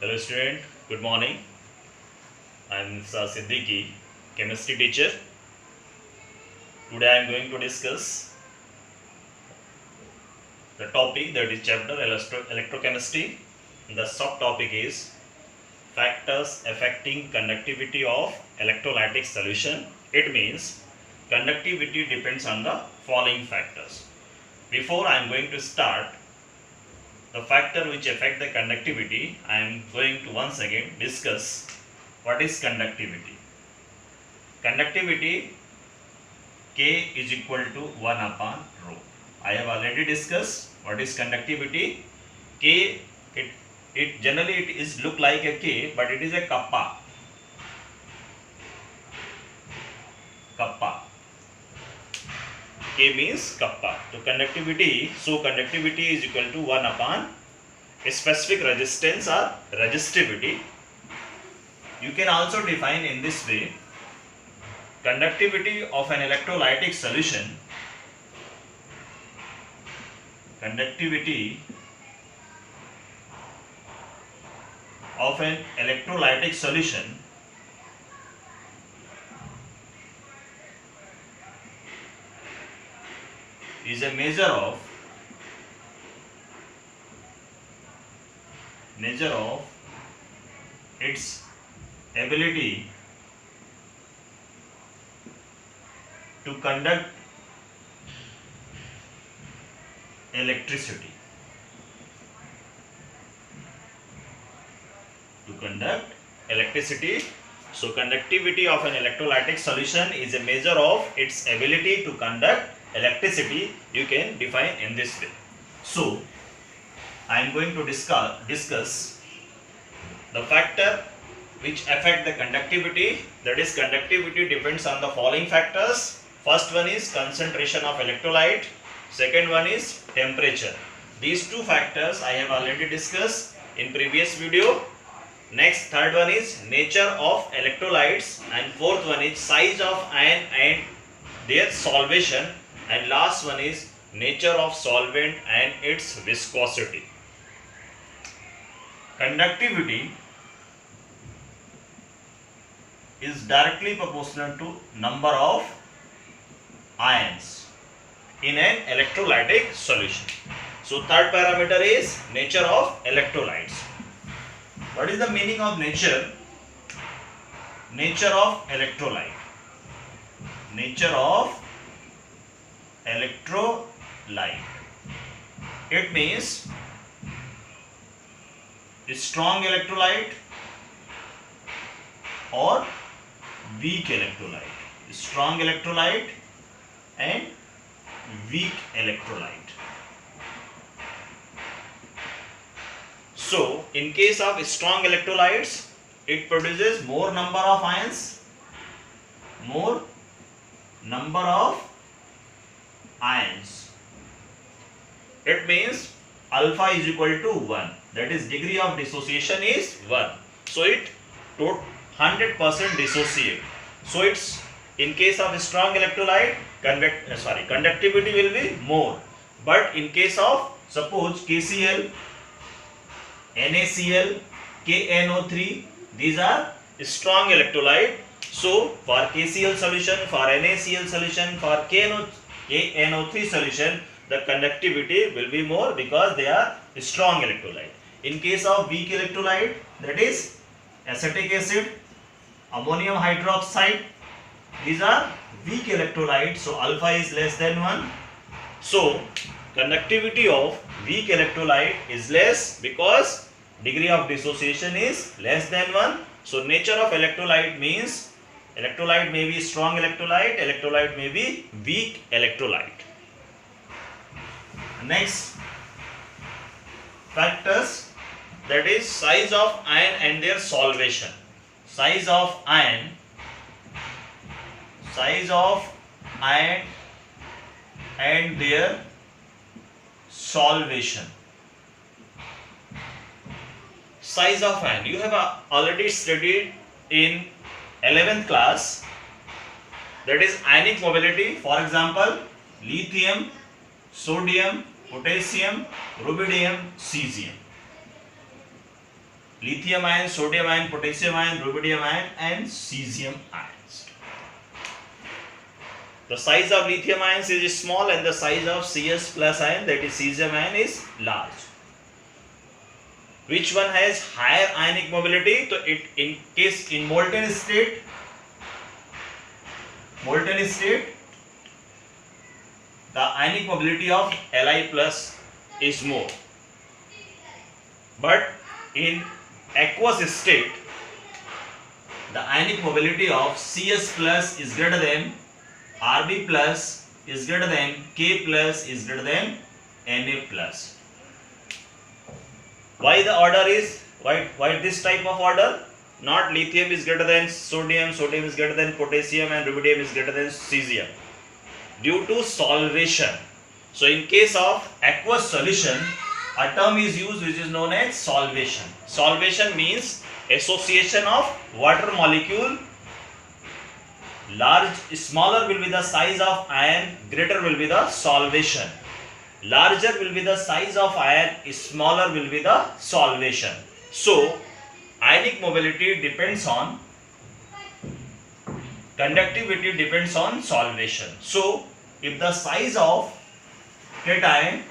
Hello student, good morning. I am Mr. Siddiqui, chemistry teacher. Today I am going to discuss the topic, that is chapter electrochemistry. The subtopic is factors affecting conductivity of electrolytic solution. It means conductivity depends on the following factors. Before I am going to start the factor which affect the conductivity, I am going to once again discuss what is conductivity. Conductivity K is equal to 1 upon rho. I have already discussed what is conductivity. K, it generally it is look like a K, but it is a kappa. Kappa. K means kappa. So conductivity is equal to 1 upon a specific resistance or resistivity. You can also define in this way: conductivity of an electrolytic solution. Conductivity of an electrolytic solution is a measure of its ability to conduct electricity. So conductivity of an electrolytic solution is a measure of its ability to conduct electricity. You can define in this way. So I am going to discuss the factor which affect the conductivity. That is, conductivity depends on the following factors. First one is concentration of electrolyte. Second one is temperature. These two factors I have already discussed in previous video. Next, third one is nature of electrolytes, and fourth one is size of ion and their solvation, and last one is nature of solvent and its viscosity. Conductivity is directly proportional to number of ions in an electrolytic solution. So third parameter is nature of electrolytes. What is the meaning of nature? Nature of electrolyte. Nature of electrolyte. It means strong electrolyte or weak electrolyte. Strong electrolyte and weak electrolyte. So in case of strong electrolytes, it produces more number of ions. It means alpha is equal to 1. That is, degree of dissociation is 1. So it 100% dissociate. So it's, in case of strong electrolyte, conductivity will be more. But in case of, suppose, KCl, NaCl, KNO3, these are strong electrolyte. So for KCl solution, for NaCl solution, for KNO3 solution, the conductivity will be more because they are strong electrolyte. In case of weak electrolyte, that is acetic acid, ammonium hydroxide, these are weak electrolyte. So alpha is less than 1. So conductivity of weak electrolyte is less because degree of dissociation is less than 1. So nature of electrolyte means electrolyte may be strong electrolyte may be weak electrolyte. Next factors, that is size of ion and their solvation. Size of ion and their solvation. Size of ion, you have already studied in 11th class, that is ionic mobility. For example, lithium, sodium, potassium, rubidium, cesium. lithium ion, sodium ion, potassium ion, rubidium ion and cesium ions. The size of lithium ions is small and the size of Cs plus ion, that is cesium ion, is large. Which one has higher ionic mobility? So it in case in molten state, the ionic mobility of Li plus is more. But in aqueous state, the ionic mobility of Cs plus is greater than Rb plus is greater than K plus is greater than Na plus. Why the order is why this type of order? Not lithium is greater than sodium, sodium is greater than potassium and rubidium is greater than cesium. Due to solvation. So in case of aqueous solution, a term is used which is known as solvation. Solvation means association of water molecule. Smaller will be the size of ion, greater will be the solvation. Larger will be the size of ion, smaller will be the solvation. So ionic mobility depends on conductivity, depends on solvation. So if the size of cation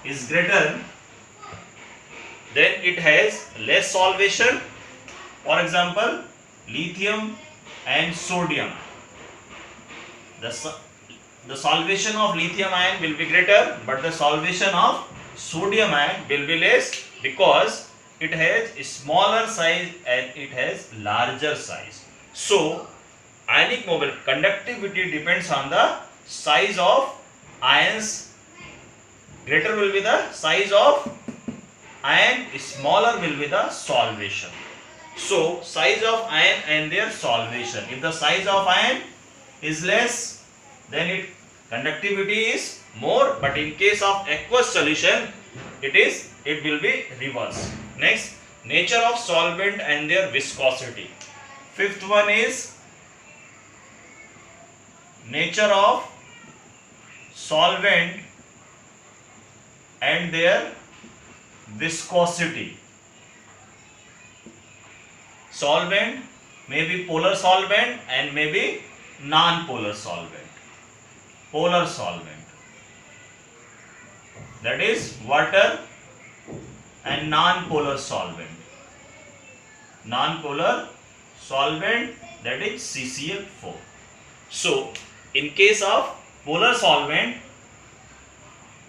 is greater, then it has less solvation. For example, lithium and sodium. The solvation of lithium ion will be greater, but the solvation of sodium ion will be less because it has a smaller size and it has larger size. So ionic mobility, conductivity depends on the size of ions. Greater will be the size of ion, smaller will be the solvation. So size of ion and their solvation. If the size of ion is less, then its conductivity is more, but in case of aqueous solution, it will be reverse. Next, nature of solvent and their viscosity. Fifth one is nature of solvent and their viscosity. Solvent may be polar solvent and may be non-polar solvent. Polar solvent, that is water, and non-polar solvent. Non-polar solvent, that is CCl4. So in case of polar solvent,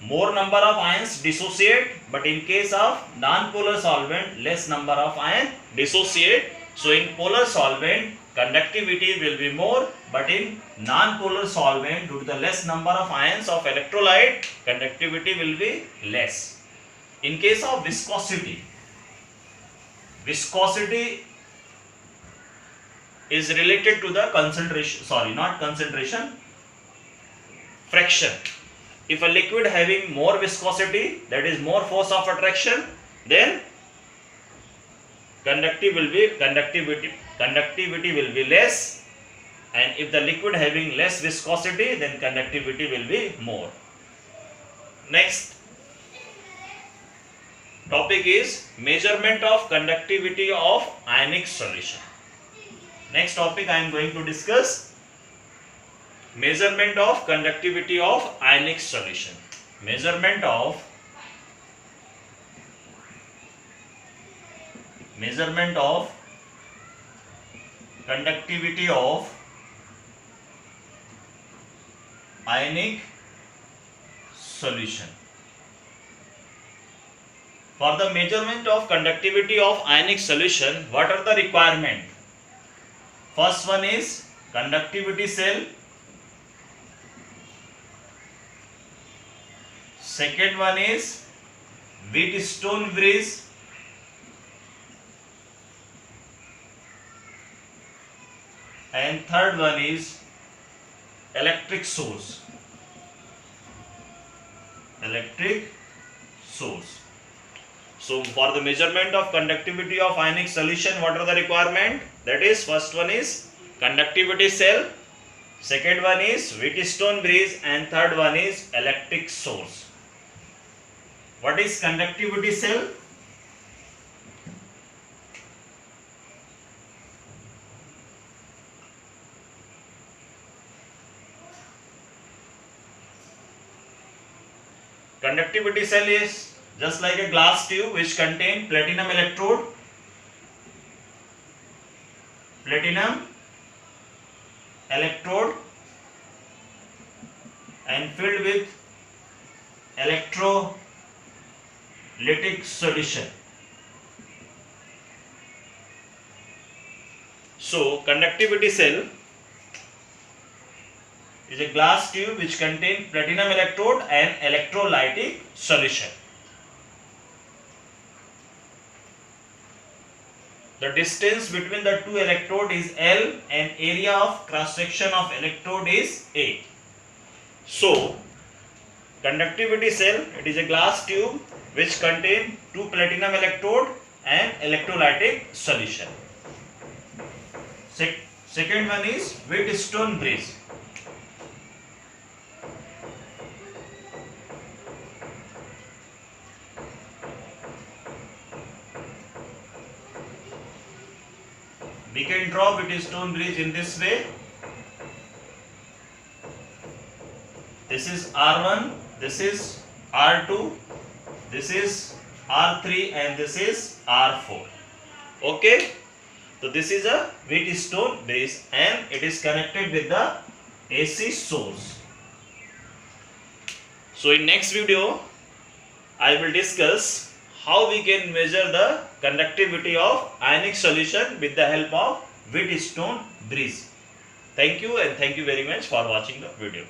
more number of ions dissociate, but in case of non-polar solvent, less number of ions dissociate. So in polar solvent, conductivity will be more, but in non-polar solvent, due to the less number of ions of electrolyte, conductivity will be less. In case of viscosity, viscosity is related to the fraction. If a liquid having more viscosity, that is more force of attraction, then conductivity will be less, and if the liquid having less viscosity, then conductivity will be more. Next topic is measurement of conductivity of ionic solution. Next topic I am going to discuss measurement of conductivity of ionic solution. Measurement of conductivity of ionic solution. For the measurement of conductivity of ionic solution, what are the requirements? First one is conductivity cell. Second one is Wheatstone bridge. And third one is electric source. So for the measurement of conductivity of ionic solution, what are the requirements? That is, first one is conductivity cell, second one is Wheatstone bridge, and third one is electric source. What is conductivity cell? conductivity cell is just like a glass tube which contain platinum electrode and filled with electrolytic solution. So conductivity cell is a glass tube which contains platinum electrode and electrolytic solution. The distance between the two electrode is L and area of cross section of electrode is A. So conductivity cell, it is a glass tube which contains two platinum electrode and electrolytic solution. Second one is Wheatstone bridge. We can draw Wheatstone bridge in this way. This is R1, this is R2, this is R3 and this is R4. Okay. So this is a Wheatstone bridge and it is connected with the AC source. So in next video, I will discuss how we can measure the conductivity of ionic solution with the help of Wheatstone bridge. Thank you and thank you very much for watching the video.